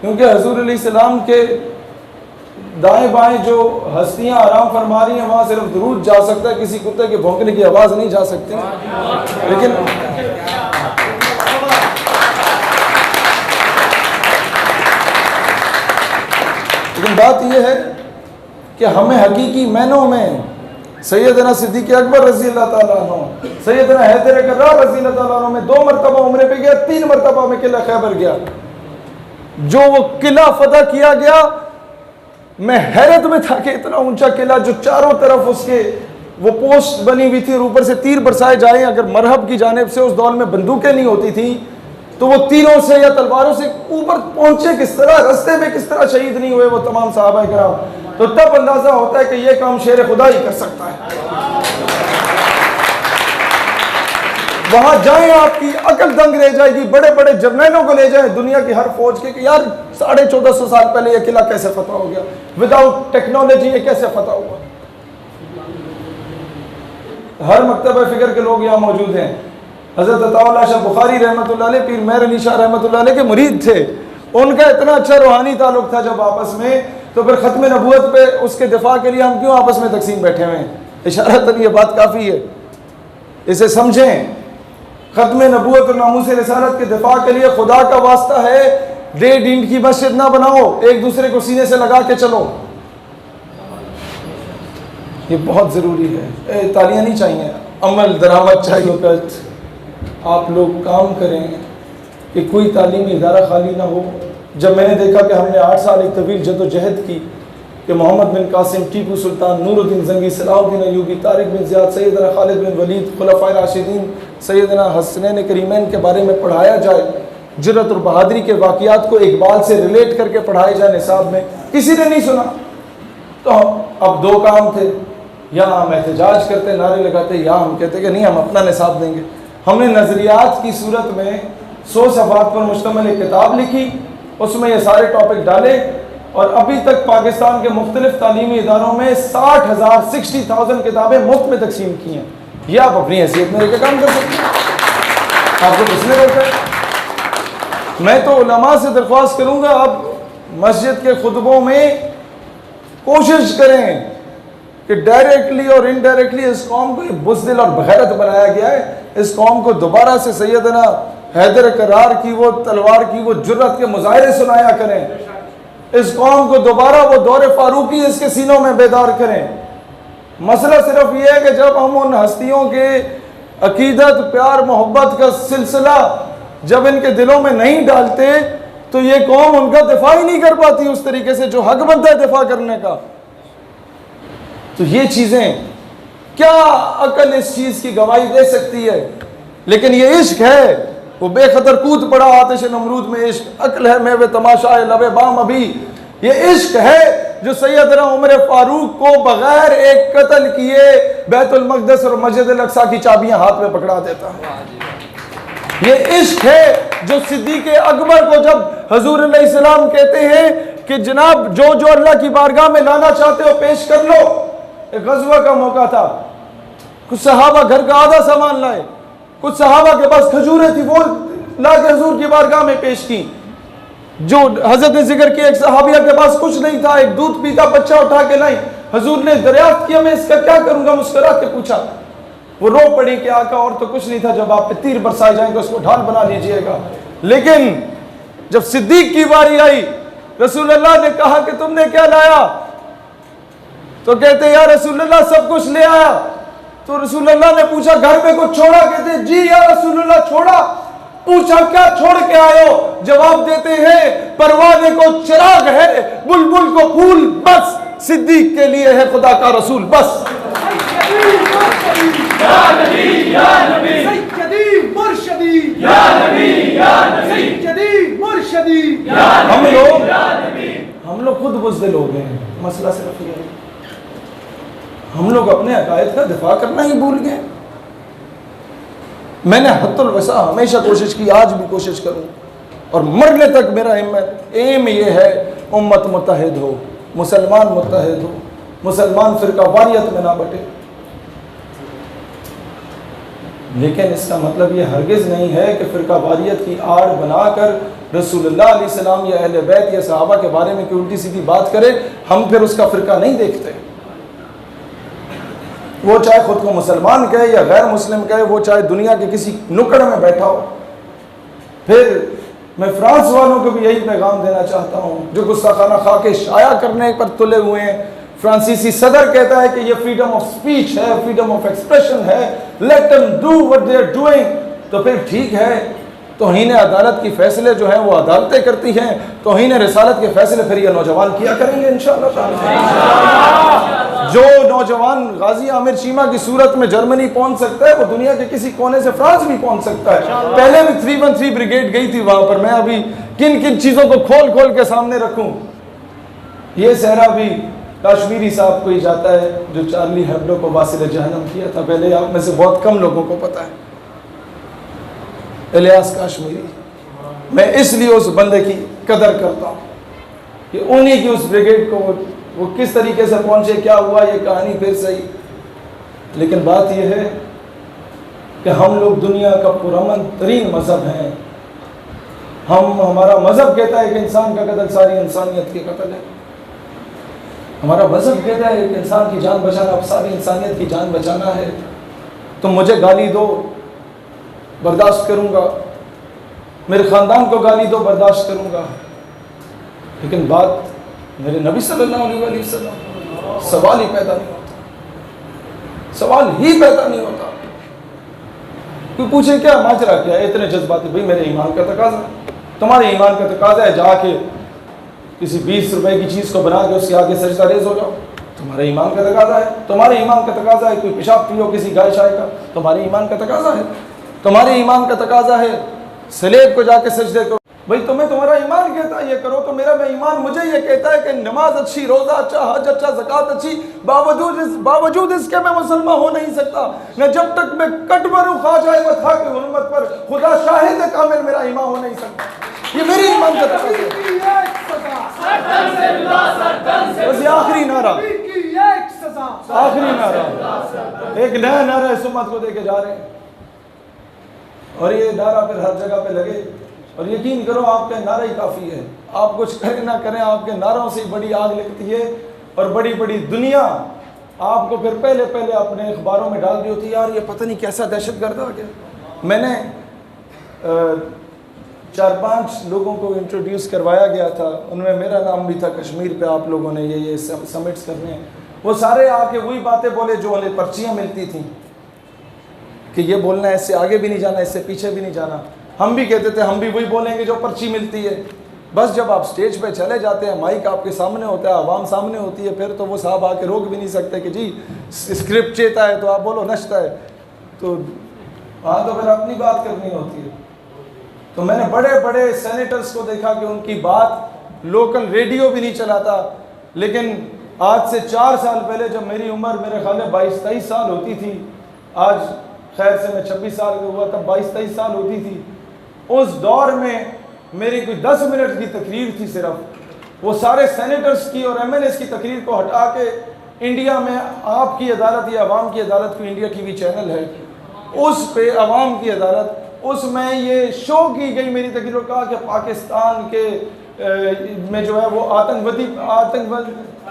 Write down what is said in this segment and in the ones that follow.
क्योंकि हुजूर अलैहिस्सलाम के दाएं बाएं जो हस्तियां आराम फरमा रही हैं वहाँ सिर्फ दुरूद जा सकता है, किसी कुत्ते के भौंकने की आवाज़ नहीं जा सकती। लेकिन बात यह है कि हमें हकीकी मैनों में सैयदना सिद्दीक़ अकबर रज़ी अल्लाह ताला अन्हु, सैयदना हैदर कर्रार रज़ी अल्लाह ताला अन्हु में 2 मरतबा उम्रे पे गया, 3 मरतबा में किला खैबर गया। जो वो किला फतह किया गया, मैं हैरत में था कि इतना ऊंचा किला जो चारों तरफ उसके वो पोस्ट बनी हुई थी और ऊपर से तीर बरसाए जाए। अगर मरहब की जानिब से उस दौर में बंदूकें नहीं होती थी तो वो तीरों से या तलवारों से ऊपर पहुंचे किस तरह, रास्ते में किस तरह शहीद नहीं हुए वो तमाम सहाबा किराम। तो तब अंदाजा होता है कि ये काम शेर खुदा ही कर सकता है। वहां जाएं, आपकी अकल दंग रह जाएगी। बड़े बड़े जर्नैलों को ले जाएं दुनिया की हर फौज के कि यार 1450 साल पहले यह किला कैसे फतह हो गया, विदाउट टेक्नोलॉजी ये कैसे फतह हुआ। हर मकतबा फिक्र के लोग यहाँ मौजूद हैं। हज़रत अताउल्लाह शाह बुखारी रहमतुल्लाह अलैह पीर मेहर अली शाह रहमतुल्लाह अलैह के मुरीद थे। उनका इतना अच्छा रूहानी ताल्लुक था जब आपस में, तो फिर ख़त्म नबूवत पे उसके दिफा के लिए हम क्यों आपस में तकसीम बैठे हुए हैं। इशारतन ये बात काफ़ी है, इसे समझें। ख़त्म नबूवत और नामूस रिसालत के दिफा के लिए खुदा का वास्ता है, 1.5 ईंट की मस्जिद ना बनाओ, एक दूसरे को सीने से लगा के चलो। ये बहुत ज़रूरी है। तालियां नहीं चाहिए, अमल दरामद चाहिए। आप लोग काम करें कि कोई तालीमी इदारा खाली ना हो। जब मैंने देखा कि हमने 8 साल एक तवील जदोजहद की कि मोहम्मद बिन कासिम, टीपू सुल्तान, नूरुद्दीन जंगी, सलाहुद्दीन अयूबी, तारिक बिन ज़ियाद, सैयदना खालिद बिन वलीद, खुलफाए राशिदीन, सैयदना हसनैन करीमैन के बारे में पढ़ाया जाए, जुर्रत और बहादुरी के वाक़ियात को इकबाल से रिलेट करके पढ़ाए जाए निसाब में, किसी ने नहीं सुना। तो अब 2 काम थे, या हम एहतजाज करते, नारे लगाते, या हम कहते कि नहीं हम अपना निसाब देंगे। हमने नज़रियात की सूरत में 100 सफ़हात पर मुश्तमिल एक किताब लिखी, उसमें ये सारे टॉपिक डाले और अभी तक पाकिस्तान के मुख्तलिफ तालीमी इदारों में 60,000 किताबें मुफ्त में तकसीम की हैं। यह आप अपनी हैसियत में लेकर काम कर सकते हैं, आपको किसने रोका है। मैं तो उलमा से दरख्वास्त करूँगा, आप मस्जिद के खुतबों में कोशिश करें कि डायरेक्टली और इनडायरेक्टली इस कौम को बुज़दिल और बग़ैरत बनाया गया है। इस कौम को दोबारा से सैयदना हैदर करार की वो तलवार की वो जुर्रत के मुजाहिरे सुनाया करें। इस कौम को दोबारा वो दौरे फारूकी इसके सीनों में बेदार करें। मसला सिर्फ ये है कि जब हम उन हस्तियों के अकीदत, प्यार, मोहब्बत का सिलसिला जब इनके दिलों में नहीं डालते तो ये कौम उनका दिफा ही नहीं कर पाती उस तरीके से जो हक बनता है दिफा करने का। तो ये चीज़ें, क्या अकल इस चीज़ की गवाही दे सकती है। लेकिन ये इश्क है, वो बेखतर कूद पड़ा आतिश नमरूद में। इश्क अक्ल है मेवे तमाशा है लबे बाम अभी। ये इश्क है जो सैयदना उमर फारूक को बगैर एक कत्ल किए बैतुल मक़दस और मस्जिद अल अक़सा की चाबियां हाथ में पकड़ा देता है। ये इश्क है जो सिद्दीक़ अकबर को जब हुज़ूर अलैहिस्सलाम कहते हैं कि जनाब जो जो अल्लाह की बारगाह में लाना चाहते हो पेश कर लो। एक गज़वा का मौका था, कुछ सहाबा घर का आधा सामान लाए, कुछ सहाबा के पास खजूरें थी, वो ला के हुजूर की बारगाह में पेश की। जो हजरत ने जिक्र किया एक सहाबिया के पास कुछ नहीं था, एक दूध पीता बच्चा उठा के लाई। हुजूर ने दरियाफ्त किया मैं इसका क्या करूंगा, मुस्कुरा के पूछा। वो रो पड़ी कि आका और तो कुछ नहीं था, जब आप पे तीर बरसाए जाएंगे उसको ढाल बना लीजिएगा। लेकिन जब सिद्दीक की बारी आई, रसूलुल्लाह ने कहा कि तुमने क्या लाया, तो कहते या रसूलुल्लाह सब कुछ ले आया। तो रसूलुल्लाह ने पूछा घर में कुछ छोड़ा, कहते जी या रसूलुल्लाह छोड़ा। पूछा क्या छोड़ के आए हो, जवाब देते हैं परवाने को चिराग है, बुलबुल को फूल, बस सिद्दीक के लिए है खुदा का रसूल बस। या नबी या नबी सैयदी मुर्शदी या नबी या नबी सैयदी मुर्शदी या नबी। हम लोग खुद बुज़दिल हो गए हैं। मसला सिर्फ ये है हम लोग अपने अकायद का दिफा करना ही भूल गए। मैंने हत्तुल वसा हमेशा कोशिश की, आज भी कोशिश करूं और मरने तक मेरा एम ये है उम्मत मुत्तहिद हो, मुसलमान मुत्तहिद हो, मुसलमान फिरका वारियत में ना बटे। लेकिन इसका मतलब ये हरगिज़ नहीं है कि फ़िरका वारियत की आड़ बनाकर रसूलुल्लाह अलैहि सलाम या अहले बैत या सहाबा के बारे में कोई उल्टी सीधी बात करे, हम फिर उसका फ़िरका नहीं देखते। वो चाहे ख़ुद को मुसलमान कहे या गैर मुस्लिम कहे, वो चाहे दुनिया के किसी नुक्कड़ में बैठा हो। फिर मैं फ्रांस वालों को भी यही पैगाम देना चाहता हूँ जो गुस्ताखाना खाके शाया करने पर तुले हुए हैं। फ्रांसीसी सदर कहता है कि ये फ्रीडम ऑफ स्पीच है, फ्रीडम ऑफ एक्सप्रेशन है, let them do what they are doing. तो फिर ठीक है, तौहीन अदालत की फ़ैसले जो हैं वो अदालतें करती हैं, तौहीन रिसालत के फ़ैसले फिर ये नौजवान किया करेंगे इंशाअल्लाह ताला। जो नौजवान गाजी आमिर चीमा की सूरत में जर्मनी पहुंच सकता है, वो दुनिया के किसी कोने से फ्रांस भी पहुंच सकता है। पहले भी 313 ब्रिगेड गई थी वहां पर। मैं अभी किन किन चीज़ों को खोल खोल के सामने रखूं। ये सहरा भी कश्मीरी साहब को ही जाता है जो चार्ली हेब्डो को वासिल जहन्नम किया था। पहले आप में से बहुत कम लोगों को पता है। इलियास कश्मीरी, मैं इसलिए उस बंदे की कदर करता हूँ कि उन्हीं की उस ब्रिगेड को वो किस तरीके से पहुंचे, क्या हुआ, ये कहानी फिर सही। लेकिन बात यह है कि हम लोग दुनिया का पुरअमन तरीन मज़हब हैं। हमारा मज़हब कहता है कि इंसान का कत्ल सारी इंसानियत की कत्ल है। हमारा मज़हब कहता है कि इंसान की जान बचाना अब सारी इंसानियत की जान बचाना है। तुम मुझे गाली दो, बर्दाश्त करूँगा, मेरे ख़ानदान को गाली दो, बर्दाश्त करूँगा, लेकिन बात मेरे नबी सल्लल्लाहु अलैहि वसल्लम, सवाल ही पैदा नहीं होता, सवाल ही पैदा नहीं होता। कोई पूछे क्या माजरा क्या है, इतने जज्बाती, भाई मेरे ईमान का तकाजा, तुम्हारे ईमान का तकाजा है जाके किसी 20 रुपए की चीज़ को बना के उसके आगे सजदा रेज हो जाओ, तुम्हारे ईमान का तकाजा है। तुम्हारे ईमान का तकाजा है कोई पेशाब पियो किसी गाय शाय का, तुम्हारे ईमान का तकाजा है। तुम्हारे ईमान का तकाजा है सलेब को जाके सजदे करो। भाई तुम्हें तुम्हारा ईमान कहता है ये करो, तो मेरा ईमान मुझे ये कहता है कि नमाज अच्छी, रोज़ा अच्छा, हज अच्छा, ज़कात अच्छी, बावजूद इसके मैं मुसलमान हो नहीं सकता। मैं जब तक मैं कट मरूं ख्वाजा वफा की हुर्मत पर, खुदा शाहिद है कामिल, मेरा ईमान हो नहीं सकता। ये मेरी ईमान का तकाजा है। बस ये आखिरी नारा, आखिरी नारा, एक नया नारा इस उम्मत को देके जा रहे हैं और ये नारा फिर हर जगह पे लगे। और यकीन करो आपका नारा ही काफ़ी है। आप कुछ करें ना करें, आपके नारों से बड़ी आग लगती है और बड़ी बड़ी दुनिया आपको फिर पहले पहले अपने अखबारों में डाल दी होती है, यार ये पता नहीं कैसा दहशतगर्द आ गया। मैंने 4-5 लोगों को इंट्रोड्यूस करवाया गया था, उनमें मेरा नाम भी था। कश्मीर पे आप लोगों ने ये समिट्स करने हैं, वो सारे आके वही बातें बोले जो उन्हें पर्चियाँ मिलती थी कि ये बोलना है, इससे आगे भी नहीं जाना, इससे पीछे भी नहीं जाना। हम भी कहते थे हम भी वही बोलेंगे जो पर्ची मिलती है। बस जब आप स्टेज पे चले जाते हैं, माइक आपके सामने होता है, आवाम सामने होती है, फिर तो वो साहब आके रोक भी नहीं सकते कि जी स्क्रिप्ट चेता है तो आप बोलो, नचता है तो हाँ, तो फिर अपनी बात करनी होती है। तो मैंने बड़े बड़े सेनेटर्स को देखा कि उनकी बात लोकल रेडियो भी नहीं चलाता। लेकिन आज से 4 साल पहले जब मेरी उम्र मेरे ख्याल में 22-23 साल होती थी, आज खैर से मैं 26 साल का हुआ, तब 22-23 साल होती थी। उस दौर में मेरी कोई 10 मिनट की तकरीर थी सिर्फ, वो सारे सेनेटर्स की और एमएलएस की तकरीर को हटा के इंडिया में आपकी अदालत या अवाम की अदालत, को इंडिया टीवी चैनल है उस पे अवाम की अदालत, उसमें ये शो की गई मेरी तकरीर को, कहा कि पाकिस्तान के में जो है वो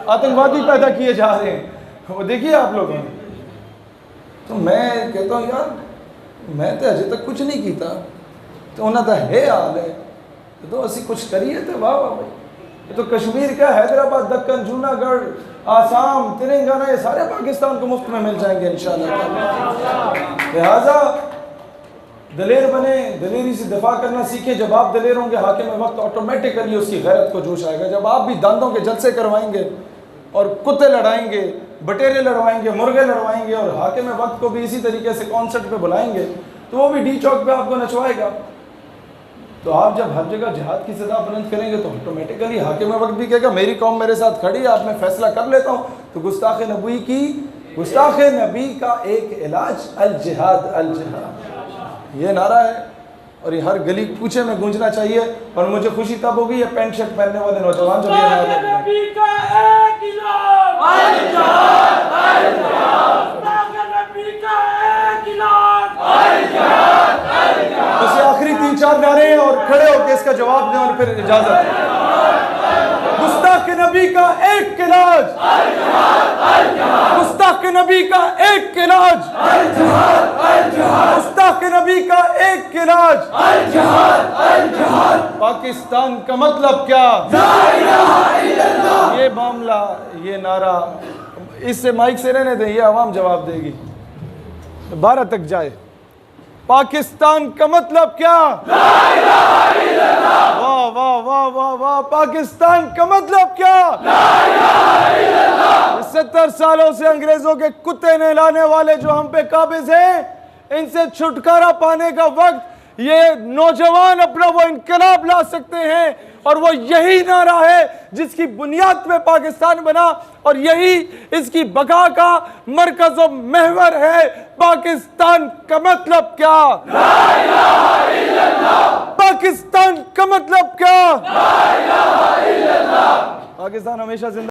आतंकवादी पैदा किए जा रहे हैं। वो देखिए आप लोग हैं। तो मैं कहता हूँ यार मैं तो अजे तक कुछ नहीं किया, तो उन्होंने तो है हाल है तो असी कुछ करिए तो वाह वाह भाई। ये तो कश्मीर का, हैदराबाद, दक्कन, जूनागढ़, आसाम, तेलंगाना, ये सारे पाकिस्तान को मुफ्त में मिल जाएंगे इंशाअल्लाह। लिहाजा दलेर बने, दलेरी से दफा करना सीखे। जब आप दलेर होंगे हाकिम वक्त ऑटोमेटिकली उसकी गैरत को जोश आएगा। जब आप भी दांतों के जलसे करवाएंगे और कुत्ते लड़ाएंगे, बटेरे लड़वाएंगे, मुर्गे लड़वाएंगे और हाकिम वक्त को भी इसी तरीके से कॉन्सर्ट पे बुलाएंगे, तो वो भी डी चौक पे आपको नचवाएगा। तो आप जब हर जगह जिहाद की सदा बुलंद करेंगे तो ऑटोमेटिकली हाकिम वक्त भी कहेगा मेरी कौम मेरे साथ खड़ी है, आप मैं फैसला कर लेता हूँ। तो गुस्ताख नबी का एक इलाज अल जिहाद, अल जिहाद, ये नारा है और ये हर गली कूचे में गूंजना चाहिए। और मुझे खुशी तब होगी ये पैंट शर्ट पहनने वाले नौजवान जब ये नारा का 4 नारे हैं और खड़े होकर इसका जवाब दें और फिर इजाजत। गुस्ताख नबी का एक इलाज, गुस्ताख नबी का एक इलाज, गुस्ताख नबी का एक इलाज, पाकिस्तान का मतलब क्या? ये मामला, ये नारा, इससे माइक से रहने दें, ये आवाम जवाब देगी, 12 तक जाए। पाकिस्तान का मतलब क्या? वाह वाह वाह वाह वाह। पाकिस्तान का मतलब क्या? 70 सालों से अंग्रेजों के कुत्ते नहलाने वाले जो हम पे काबिज हैं, इनसे छुटकारा पाने का वक्त ये नौजवान अपना वो इनकलाब ला सकते हैं, और वो यही नारा है जिसकी बुनियाद पे पाकिस्तान बना, और यही इसकी बका का मरकज़ और महवर है। पाकिस्तान का मतलब क्या? ला इलाहा इल्लल्लाह। पाकिस्तान का मतलब क्या? ला इलाहा इल्लल्लाह। पाकिस्तान हमेशा जिंदा